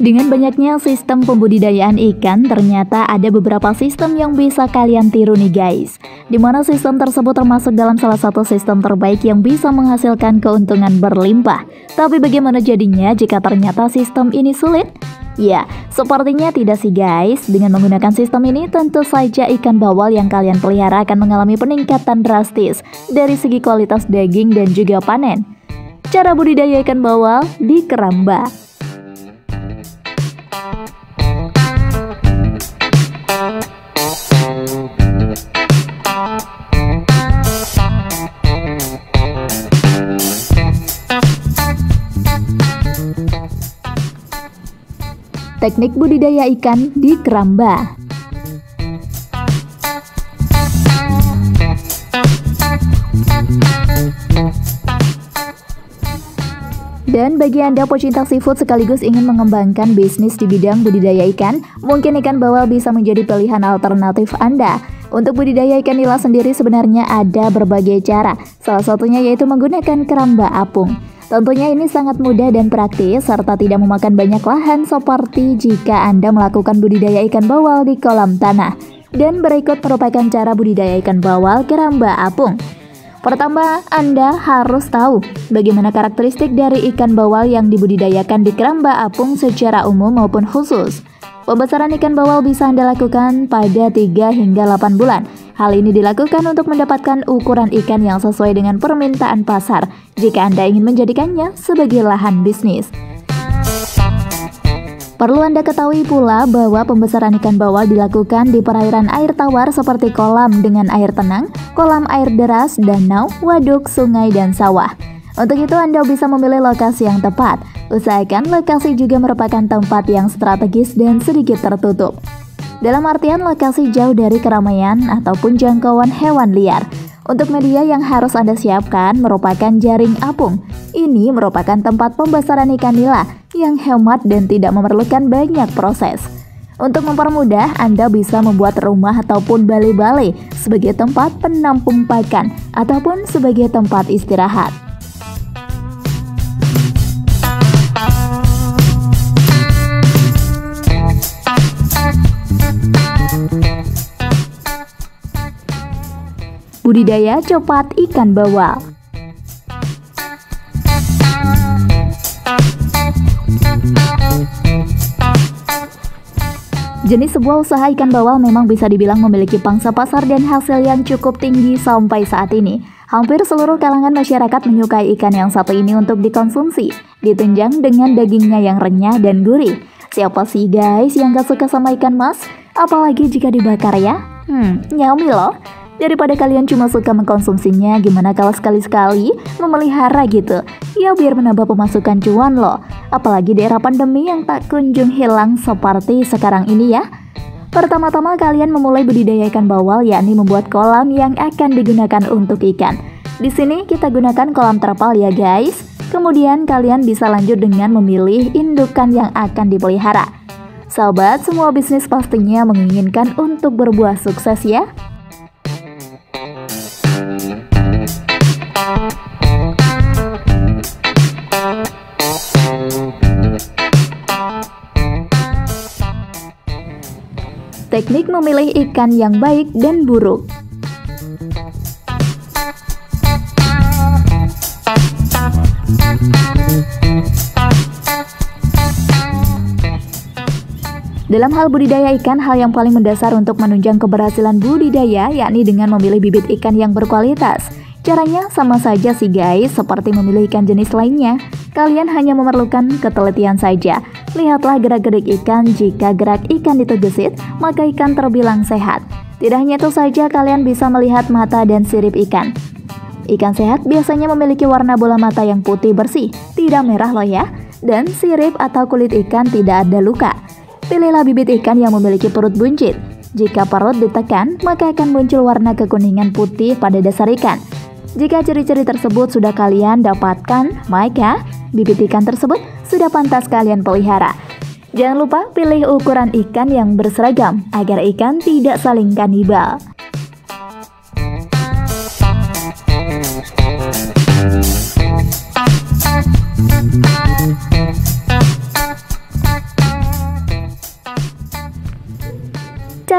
Dengan banyaknya sistem pembudidayaan ikan, ternyata ada beberapa sistem yang bisa kalian tiru nih guys. Dimana sistem tersebut termasuk dalam salah satu sistem terbaik yang bisa menghasilkan keuntungan berlimpah. Tapi bagaimana jadinya jika ternyata sistem ini sulit? Ya, sepertinya tidak sih guys. Dengan menggunakan sistem ini, tentu saja ikan bawal yang kalian pelihara akan mengalami peningkatan drastis dari segi kualitas daging dan juga panen. Cara budidaya ikan bawal di keramba. Teknik budidaya ikan di keramba. Dan bagi Anda pecinta seafood sekaligus ingin mengembangkan bisnis di bidang budidaya ikan, mungkin ikan bawal bisa menjadi pilihan alternatif Anda. Untuk budidaya ikan nila sendiri sebenarnya ada berbagai cara, salah satunya yaitu menggunakan keramba apung. Tentunya ini sangat mudah dan praktis serta tidak memakan banyak lahan seperti jika Anda melakukan budidaya ikan bawal di kolam tanah. Dan berikut merupakan cara budidaya ikan bawal keramba apung. Pertama, Anda harus tahu bagaimana karakteristik dari ikan bawal yang dibudidayakan di keramba apung secara umum maupun khusus. Pembesaran ikan bawal bisa Anda lakukan pada 3 hingga 8 bulan. Hal ini dilakukan untuk mendapatkan ukuran ikan yang sesuai dengan permintaan pasar jika Anda ingin menjadikannya sebagai lahan bisnis. Perlu Anda ketahui pula bahwa pembesaran ikan bawal dilakukan di perairan air tawar seperti kolam dengan air tenang, kolam air deras, danau, waduk, sungai, dan sawah. Untuk itu Anda bisa memilih lokasi yang tepat. Usahakan lokasi juga merupakan tempat yang strategis dan sedikit tertutup. Dalam artian lokasi jauh dari keramaian ataupun jangkauan hewan liar. Untuk media yang harus Anda siapkan merupakan jaring apung. Ini merupakan tempat pembesaran ikan nila yang hemat dan tidak memerlukan banyak proses. Untuk mempermudah, Anda bisa membuat rumah ataupun balai-balai sebagai tempat penampung pakan ataupun sebagai tempat istirahat. Budidaya cepat ikan bawal. Jenis sebuah usaha ikan bawal memang bisa dibilang memiliki pangsa pasar dan hasil yang cukup tinggi sampai saat ini. Hampir seluruh kalangan masyarakat menyukai ikan yang satu ini untuk dikonsumsi, ditunjang dengan dagingnya yang renyah dan gurih. Siapa sih guys yang gak suka sama ikan mas? Apalagi jika dibakar ya? Nyami loh. Daripada kalian cuma suka mengkonsumsinya, gimana kalau sekali-sekali memelihara gitu? Ya biar menambah pemasukan cuan loh. Apalagi di era pandemi yang tak kunjung hilang seperti sekarang ini ya. Pertama-tama kalian memulai budidaya ikan bawal, yakni membuat kolam yang akan digunakan untuk ikan. Di sini kita gunakan kolam terpal ya guys. Kemudian kalian bisa lanjut dengan memilih indukan yang akan dipelihara. Sahabat, semua bisnis pastinya menginginkan untuk berbuah sukses ya. Teknik memilih ikan yang baik dan buruk. Dalam hal budidaya ikan, hal yang paling mendasar untuk menunjang keberhasilan budidaya yakni dengan memilih bibit ikan yang berkualitas. Caranya sama saja sih guys, seperti memilih ikan jenis lainnya. Kalian hanya memerlukan ketelitian saja. Lihatlah gerak-gerik ikan, jika gerak ikan itu gesit, maka ikan terbilang sehat. Tidak hanya itu saja, kalian bisa melihat mata dan sirip ikan. Ikan sehat biasanya memiliki warna bola mata yang putih bersih, tidak merah loh ya. Dan sirip atau kulit ikan tidak ada luka. Pilihlah bibit ikan yang memiliki perut buncit. Jika perut ditekan, maka akan muncul warna kekuningan putih pada dasar ikan. Jika ciri-ciri tersebut sudah kalian dapatkan, maka bibit ikan tersebut sudah pantas kalian pelihara. Jangan lupa pilih ukuran ikan yang berseragam agar ikan tidak saling kanibal.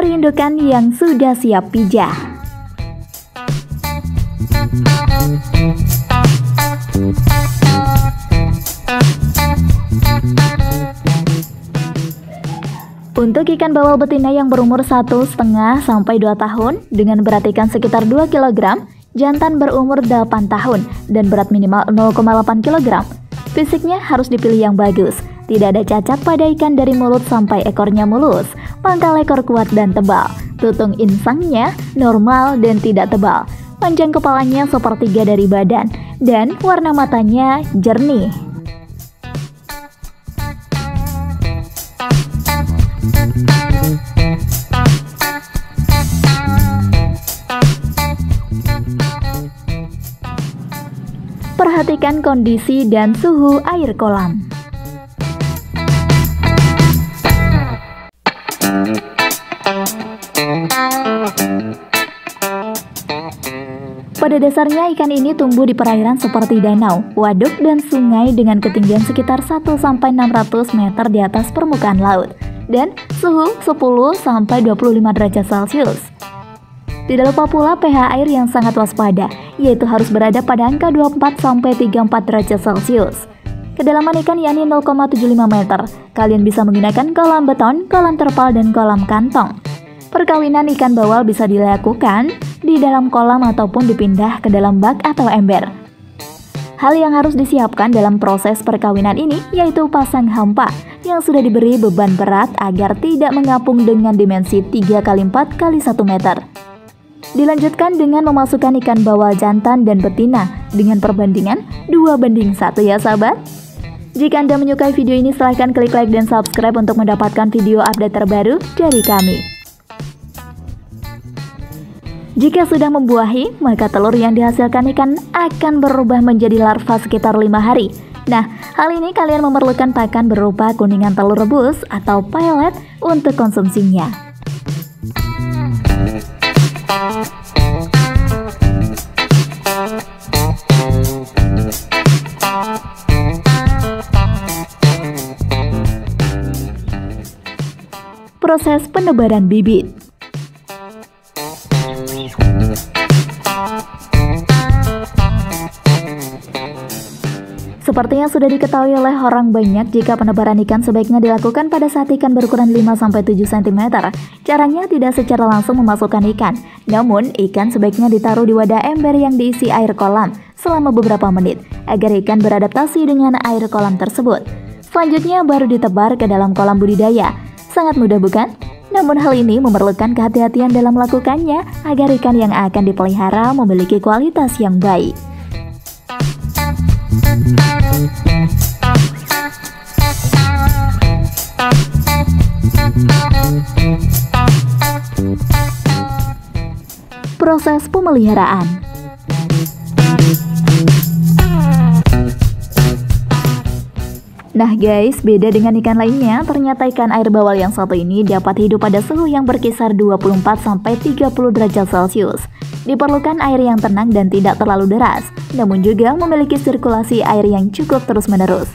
Cari indukan yang sudah siap pijah. Untuk ikan bawal betina yang berumur 1,5 sampai 2 tahun dengan berat ikan sekitar 2 kg, jantan berumur 8 tahun dan berat minimal 0,8 kg. Fisiknya harus dipilih yang bagus, tidak ada cacat pada ikan dari mulut sampai ekornya mulus, pangkal ekor kuat dan tebal, tutung insangnya normal dan tidak tebal, panjang kepalanya sepertiga dari badan, dan warna matanya jernih. Perhatikan kondisi dan suhu air kolam. Pada dasarnya ikan ini tumbuh di perairan seperti danau, waduk, dan sungai dengan ketinggian sekitar 1-600 meter di atas permukaan laut dan suhu 10-25 derajat Celcius. Tidak lupa pula pH air yang sangat waspada, yaitu harus berada pada angka 24-34 derajat Celcius. Kedalaman ikan yakni 0,75 meter. Kalian bisa menggunakan kolam beton, kolam terpal, dan kolam kantong. Perkawinan ikan bawal bisa dilakukan di dalam kolam ataupun dipindah ke dalam bak atau ember. Hal yang harus disiapkan dalam proses perkawinan ini yaitu pasang hampa yang sudah diberi beban berat agar tidak mengapung dengan dimensi 3x4x1 meter. Dilanjutkan dengan memasukkan ikan bawal jantan dan betina dengan perbandingan 2:1 ya sahabat. Jika Anda menyukai video ini silahkan klik like dan subscribe untuk mendapatkan video update terbaru dari kami. Jika sudah membuahi, maka telur yang dihasilkan ikan akan berubah menjadi larva sekitar 5 hari. Nah, hal ini kalian memerlukan pakan berupa kuningan telur rebus atau pelet untuk konsumsinya. Proses penebaran bibit. Seperti yang sudah diketahui oleh orang banyak, jika penebaran ikan sebaiknya dilakukan pada saat ikan berukuran 5-7 cm. Caranya tidak secara langsung memasukkan ikan, namun ikan sebaiknya ditaruh di wadah ember yang diisi air kolam selama beberapa menit, agar ikan beradaptasi dengan air kolam tersebut. Selanjutnya baru ditebar ke dalam kolam budidaya. Sangat mudah bukan? Namun hal ini memerlukan kehati-hatian dalam melakukannya agar ikan yang akan dipelihara memiliki kualitas yang baik. Proses pemeliharaan. Nah guys, beda dengan ikan lainnya, ternyata ikan air bawal yang satu ini dapat hidup pada suhu yang berkisar 24-30 derajat Celcius. Diperlukan air yang tenang dan tidak terlalu deras, namun juga memiliki sirkulasi air yang cukup terus-menerus.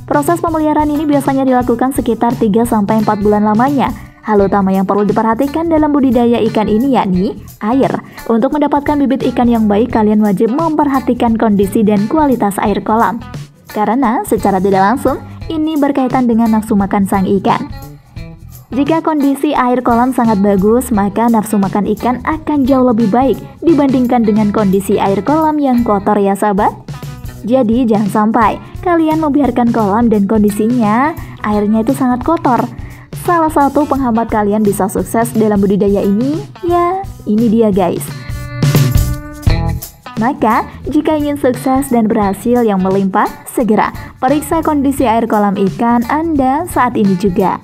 Proses pemeliharaan ini biasanya dilakukan sekitar 3-4 bulan lamanya. Hal utama yang perlu diperhatikan dalam budidaya ikan ini yakni air. Untuk mendapatkan bibit ikan yang baik, kalian wajib memperhatikan kondisi dan kualitas air kolam. Karena secara tidak langsung, ini berkaitan dengan nafsu makan sang ikan. Jika kondisi air kolam sangat bagus, maka nafsu makan ikan akan jauh lebih baik dibandingkan dengan kondisi air kolam yang kotor ya sahabat. Jadi jangan sampai kalian membiarkan kolam dan kondisinya airnya itu sangat kotor. Salah satu penghambat kalian bisa sukses dalam budidaya ini, ya ini dia guys. Maka, jika ingin sukses dan berhasil yang melimpah, segera periksa kondisi air kolam ikan Anda saat ini juga.